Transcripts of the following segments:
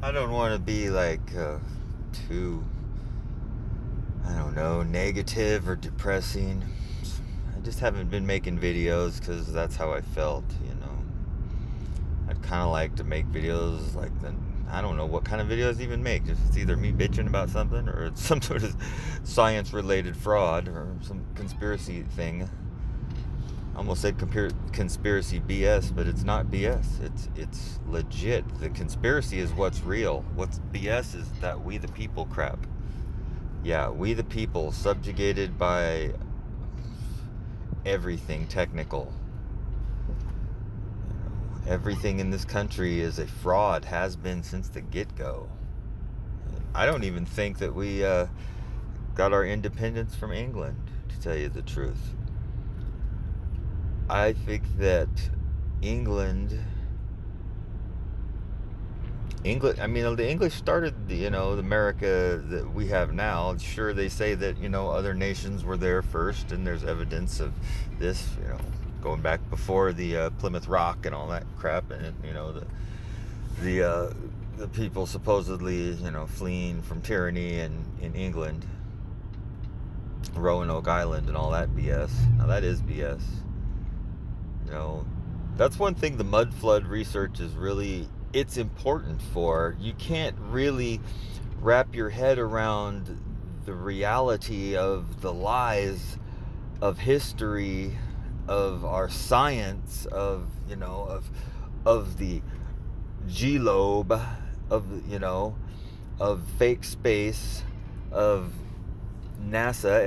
I don't want to be like too, I don't know, negative or depressing. I just haven't been making videos because that's how I felt, you know. I'd kind of like to make videos like I don't know what kind of videos even make. Just it's either me bitching about something or it's some sort of science-related fraud or some conspiracy thing. I almost said conspiracy BS, but it's not BS. It's legit. The conspiracy is what's real. What's BS is that we the people crap. Yeah, we the people, subjugated by everything technical. Everything in this country is a fraud, has been since the get-go. I don't even think that we got our independence from England, to tell you the truth. I think that England, I mean, the English started, the America that we have now. Sure, they say that, other nations were there first, and there's evidence of this, going back before the Plymouth Rock and all that crap, and, the people supposedly, fleeing from tyranny in England, Roanoke Island and all that BS. Now, that is BS. That's one thing the Mudflood research is really, it's important for. You can't really wrap your head around the reality of the lies of history, of our science, of the G-lobe, of fake space, of NASA.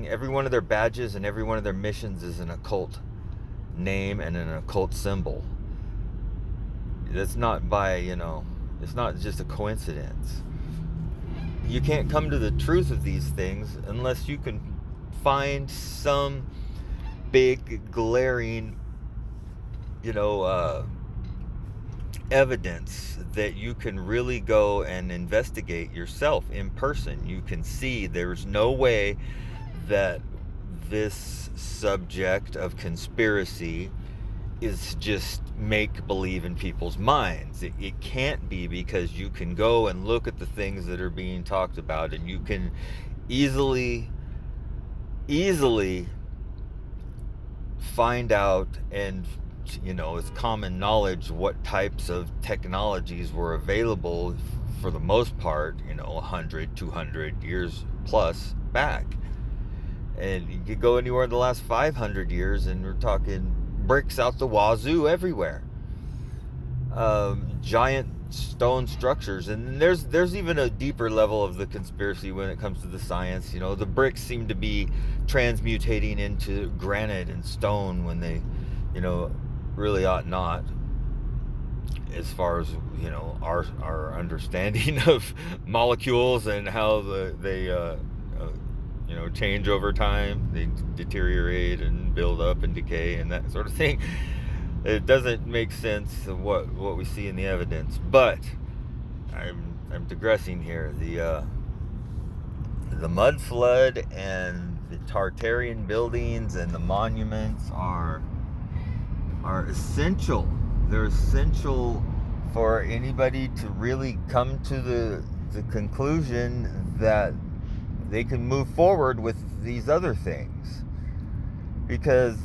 Every one of their badges and every one of their missions is an occult name and an occult symbol. That's not by, it's not just a coincidence. You can't come to the truth of these things unless you can find some big glaring, evidence that you can really go and investigate yourself in person. You can see there's no way that this subject of conspiracy is just make-believe in people's minds. It can't be, because you can go and look at the things that are being talked about, and you can easily find out, and it's common knowledge what types of technologies were available for the most part, 100, 200 years plus back. And you could go anywhere in the last 500 years, and we're talking bricks out the wazoo everywhere. Giant stone structures. And there's even a deeper level of the conspiracy when it comes to the science. The bricks seem to be transmutating into granite and stone when they, really ought not, as far as, our understanding of molecules and how they change over time. They deteriorate and build up and decay and that sort of thing. It doesn't make sense of what we see in the evidence. But I'm digressing here. The mud flood and the Tartarian buildings and the monuments are essential. They're essential for anybody to really come to the conclusion that they can move forward with these other things, because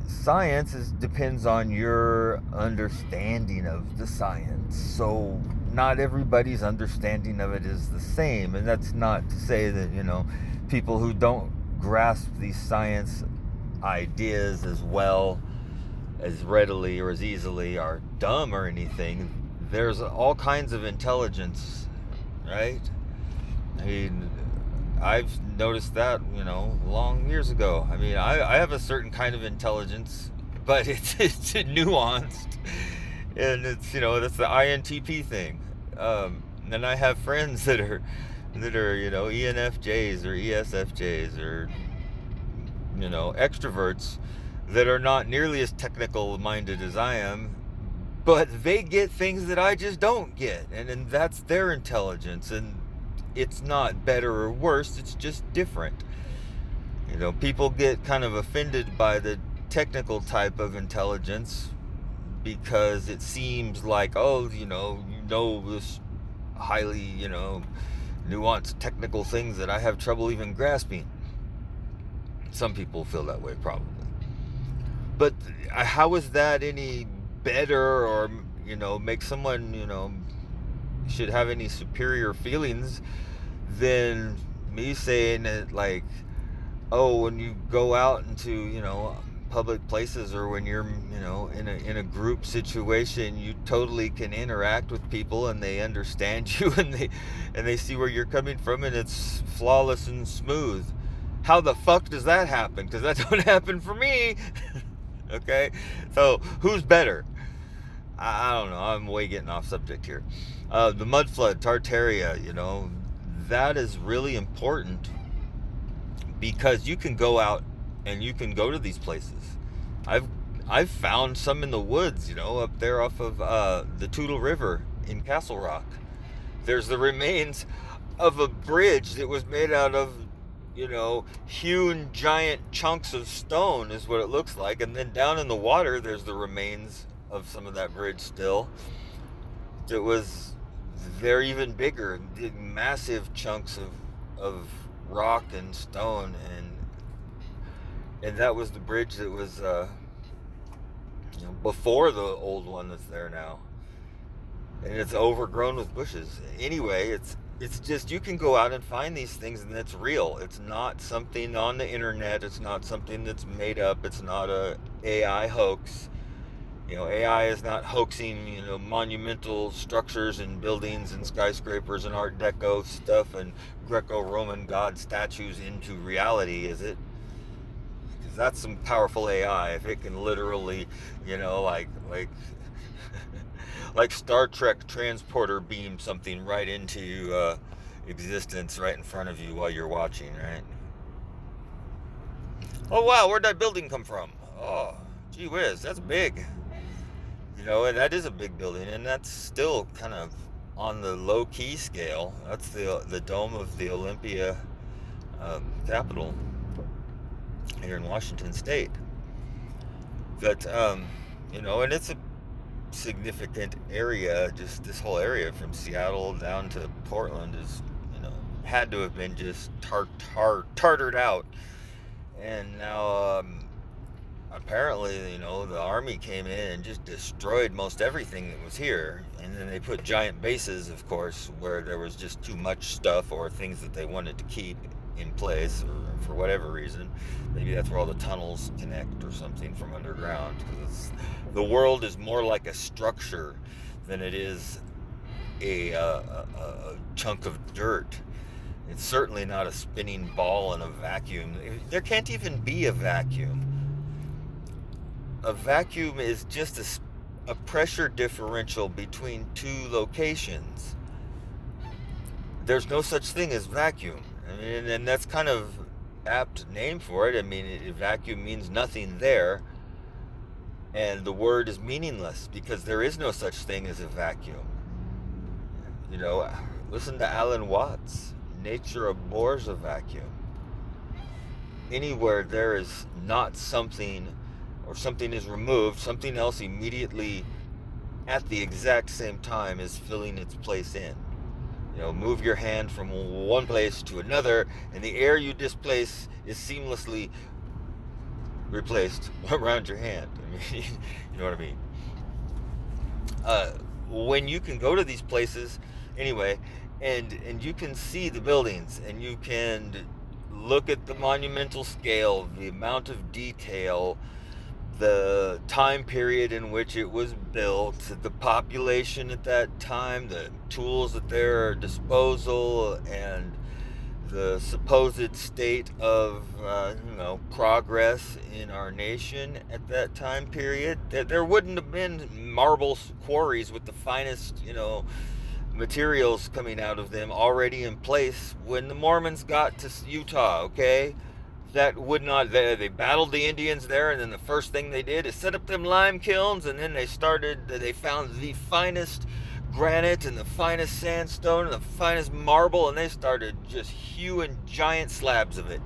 science depends on your understanding of the science. So not everybody's understanding of it is the same, and that's not to say that people who don't grasp these science ideas as well, as readily or as easily, are dumb or anything. There's all kinds of intelligence, right? I mean, I've noticed that, long years ago. I mean, I have a certain kind of intelligence, but it's nuanced, and it's, that's the INTP thing. And I have friends that are ENFJs or ESFJs or, extroverts that are not nearly as technical minded as I am, but they get things that I just don't get, and that's their intelligence. And it's not better or worse, it's just different. People get kind of offended by the technical type of intelligence because it seems like, this highly, nuanced technical things that I have trouble even grasping. Some people feel that way, probably. But how is that any better, or make someone should have any superior feelings than me saying that, like, oh, when you go out into public places, or when you're in a group situation, you totally can interact with people and they understand you, and they see where you're coming from, and it's flawless and smooth. How the fuck does that happen? Because that don't happen for me. Okay, so who's better? I don't know. I'm way getting off subject here. The Mudflood, Tartaria, that is really important, because you can go out and you can go to these places. I've found some in the woods, up there off of the Toutle River in Castle Rock. There's the remains of a bridge that was made out of hewn giant chunks of stone, is what it looks like. And then down in the water, there's the remains of some of that bridge still. They're even bigger, massive chunks of rock and stone, and that was the bridge that was before the old one that's there now, and it's overgrown with bushes. Anyway, it's just, you can go out and find these things, and it's real. It's not something on the internet. It's not something that's made up. It's not a AI hoax. AI is not hoaxing, monumental structures and buildings and skyscrapers and Art Deco stuff and Greco-Roman god statues into reality, is it? Because that's some powerful AI. If it can literally, like like Star Trek transporter beam something right into existence right in front of you while you're watching, right? Oh wow, where'd that building come from? Oh, gee whiz, that's big. And that is a big building, and that's still kind of on the low-key scale. That's the dome of the Olympia Capitol here in Washington State. But, and it's a significant area. Just this whole area from Seattle down to Portland is, had to have been just tartared out. And now, apparently, the army came in and just destroyed most everything that was here. And then they put giant bases, of course, where there was just too much stuff or things that they wanted to keep in place, or for whatever reason. Maybe that's where all the tunnels connect or something from underground. Because the world is more like a structure than it is a chunk of dirt. It's certainly not a spinning ball in a vacuum. There can't even be a vacuum. A vacuum is just a pressure differential between two locations. There's no such thing as vacuum. I mean, and that's kind of apt name for it. I mean, vacuum means nothing there, and the word is meaningless because there is no such thing as a vacuum. Listen to Alan Watts. Nature abhors a vacuum. Anywhere there is not something, or something is removed, something else immediately at the exact same time is filling its place in. Move your hand from one place to another, and the air you displace is seamlessly replaced around your hand. I mean, you know what I mean? When you can go to these places, anyway, and you can see the buildings, and you can look at the monumental scale, the amount of detail, the time period in which it was built, the population at that time, the tools at their disposal, and the supposed state of progress in our nation at that time period. There wouldn't have been marble quarries with the finest materials coming out of them already in place when the Mormons got to Utah. Okay, that would not, they battled the Indians there, and then the first thing they did is set up them lime kilns, and then they found the finest granite and the finest sandstone and the finest marble, and they started just hewing giant slabs of it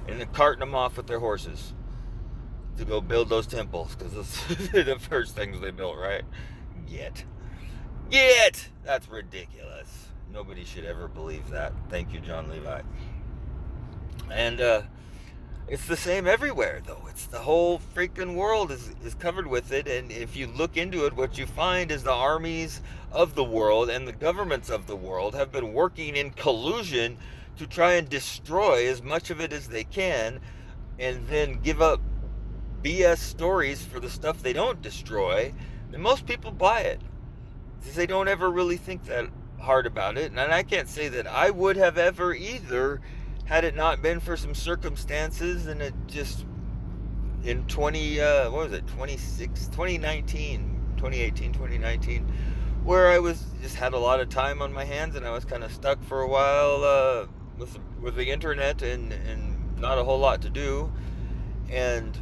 and then carting them off with their horses to go build those temples, because those are the first things they built, right? Get. That's ridiculous. Nobody should ever believe that. Thank you, John Levi. And it's the same everywhere, though. It's the whole freaking world is covered with it. And if you look into it, what you find is the armies of the world and the governments of the world have been working in collusion to try and destroy as much of it as they can, and then give up BS stories for the stuff they don't destroy. And most people buy it because they don't ever really think that hard about it. And I can't say that I would have ever either, had it not been for some circumstances. And it just in 2018, where I was just had a lot of time on my hands, and I was kind of stuck for a while with the internet and not a whole lot to do, and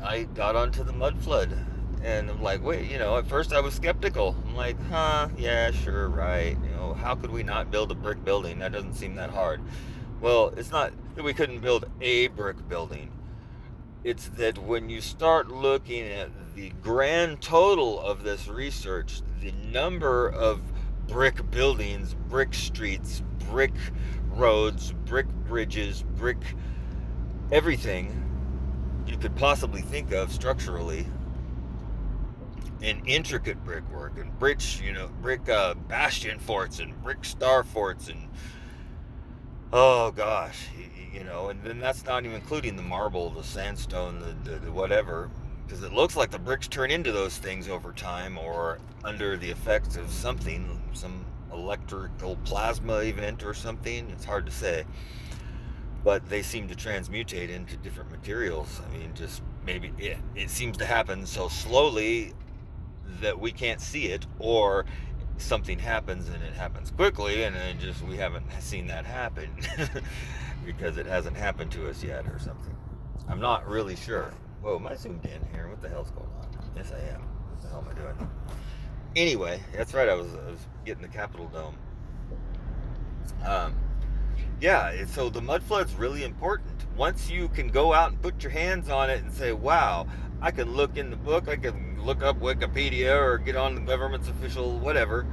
I got onto the Mudflood. And I'm like, wait, at first I was skeptical. I'm like, yeah, sure, right. How could we not build a brick building? That doesn't seem that hard. Well, it's not that we couldn't build a brick building. It's that when you start looking at the grand total of this research, the number of brick buildings, brick streets, brick roads, brick bridges, brick everything you could possibly think of structurally, and intricate brickwork and brick bastion forts and brick star forts, and oh gosh, and then that's not even including the marble, the sandstone, the whatever, because it looks like the bricks turn into those things over time or under the effects of something, some electrical plasma event or something. It's hard to say, but they seem to transmutate into different materials. I mean, just maybe it seems to happen so slowly that we can't see it, or something happens and it happens quickly, and then we haven't seen that happen because it hasn't happened to us yet or something. I'm not really sure. Whoa, am I zoomed in here? What the hell's going on? Yes, I am. What the hell am I doing? Anyway, that's right. I was getting the Capitol Dome. Yeah, so the Mudflood's really important. Once you can go out and put your hands on it and say, wow, I can look in the book, I can look up Wikipedia or get on the government's official whatever,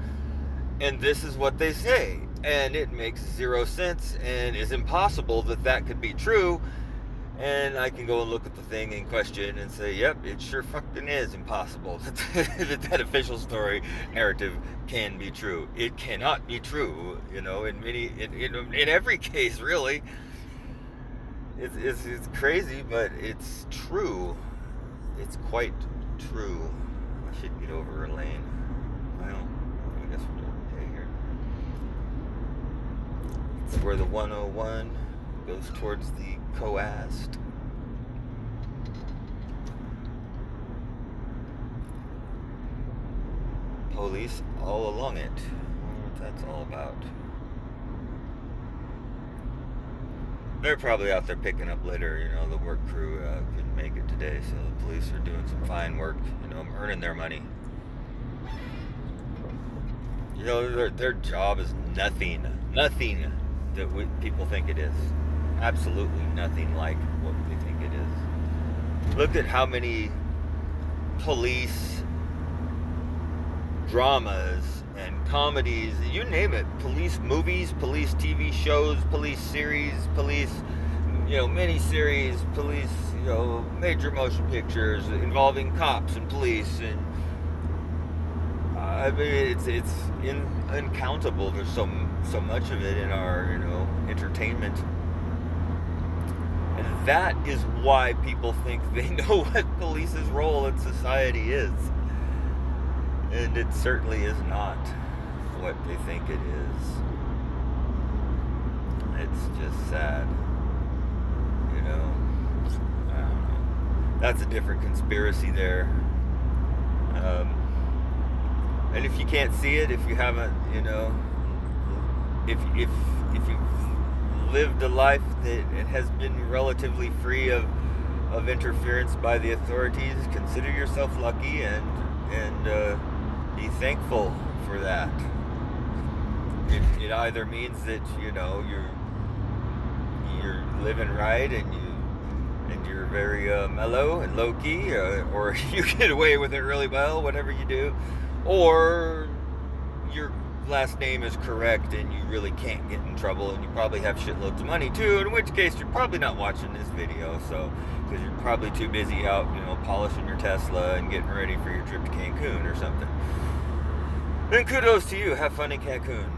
and this is what they say, and it makes zero sense and is impossible that could be true, and I can go and look at the thing in question and say, yep, it sure fucking is impossible that official story narrative can be true. It cannot be true, in every case, really. It's crazy, but it's true. It's quite true. I should get over a lane. Well, I guess we're doing okay here. It's where the 101 goes towards the coast. Police all along it. I wonder what that's all about. They're probably out there picking up litter. The work crew couldn't make it today, so the police are doing some fine work, earning their money. Their job is nothing that people think it is. Absolutely nothing like what they think it is. Look at how many police dramas and comedies, you name it, police movies, police TV shows, police series, police, miniseries, police, major motion pictures involving cops and police, and I mean, it's uncountable. There's so much of it in our, entertainment. And that is why people think they know what police's role in society is. And it certainly is not what they think it is. It's just sad. I don't know. That's a different conspiracy there. And if you can't see it, if you haven't, if you've lived a life that it has been relatively free of interference by the authorities, consider yourself lucky and be thankful for that. It either means that you're living right and you're very mellow and low key, or you get away with it really well, whatever you do, or you're last name is correct and you really can't get in trouble, and you probably have shitloads of money too, in which case you're probably not watching this video, so, because you're probably too busy out, polishing your Tesla and getting ready for your trip to Cancun or something. Then kudos to you. Have fun in Cancun,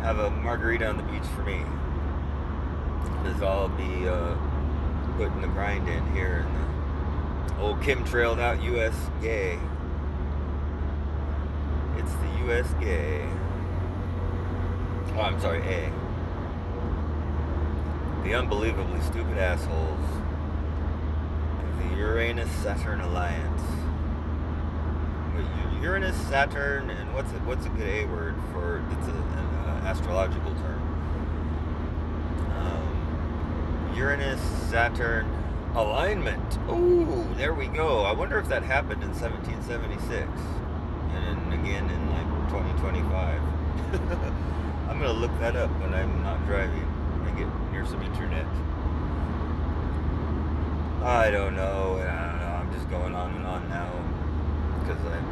Have a margarita on the beach for me, because I'll be putting the grind in here in the old chemtrailed out US gay. It's the US gay. Oh, I'm sorry, A. The unbelievably stupid assholes of the Uranus-Saturn Alliance. Wait, Uranus, Saturn, and what's a good A word for? It's an astrological term. Uranus, Saturn alignment. Ooh, there we go. I wonder if that happened in 1776. And again in like 2025. I'm gonna look that up when I'm not driving and get near some internet. I don't know. I'm just going on and on now because I'm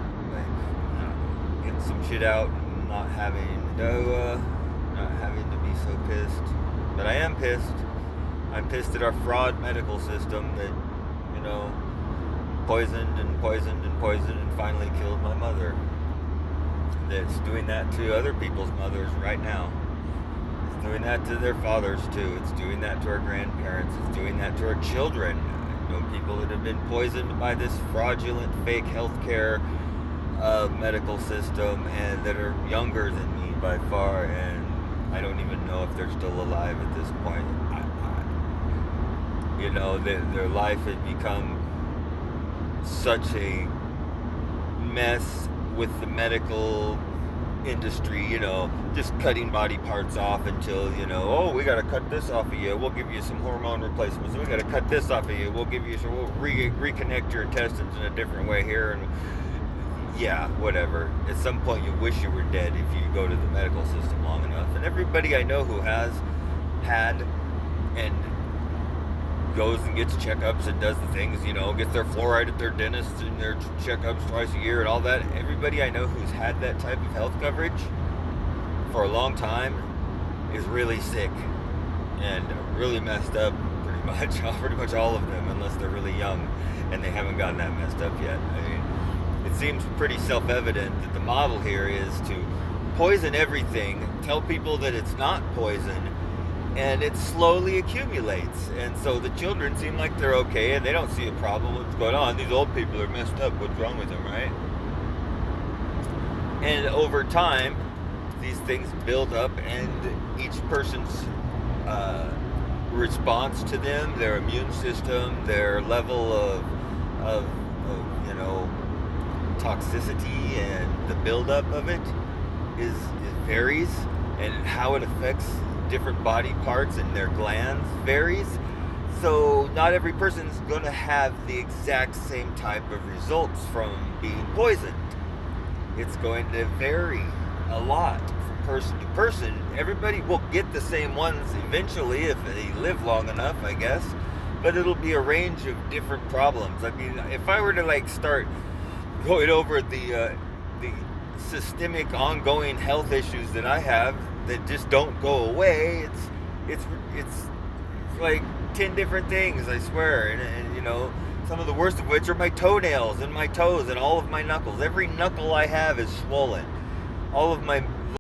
getting some shit out and not having to be so pissed. But I am pissed. I'm pissed at our fraud medical system that, poisoned and finally killed my mother. That's doing that to other people's mothers right now. It's doing that to their fathers too. It's doing that to our grandparents. It's doing that to our children. People that have been poisoned by this fraudulent fake healthcare medical system, and that are younger than me by far, and I don't even know if they're still alive at this point. Their life has become such a mess with the medical industry, just cutting body parts off until, oh, we got to cut this off of you, we'll give you some hormone replacements, we got to cut this off of you, we'll reconnect your intestines in a different way here, and yeah, whatever. At some point you wish you were dead if you go to the medical system long enough. And everybody I know who has had and goes and gets checkups and does the things, gets their fluoride at their dentist and their checkups twice a year and all that. Everybody I know who's had that type of health coverage for a long time is really sick and really messed up, pretty much all of them, unless they're really young and they haven't gotten that messed up yet. I mean, it seems pretty self-evident that the model here is to poison everything, tell people that it's not poison, and it slowly accumulates. And so the children seem like they're okay and they don't see a problem. What's going on? These old people are messed up. What's wrong with them, right? And over time, these things build up, and each person's response to them, their immune system, their level of toxicity and the buildup of it is varies, and how it affects different body parts and their glands varies. So not every person's going to have the exact same type of results from being poisoned. It's going to vary a lot from person to person. Everybody will get the same ones eventually if they live long enough, I guess, but it'll be a range of different problems. I mean, if I were to start going over the systemic ongoing health issues that I have that just don't go away, it's like 10 different things, I swear. And some of the worst of which are my toenails and my toes and all of my knuckles. Every knuckle I have is swollen. All of my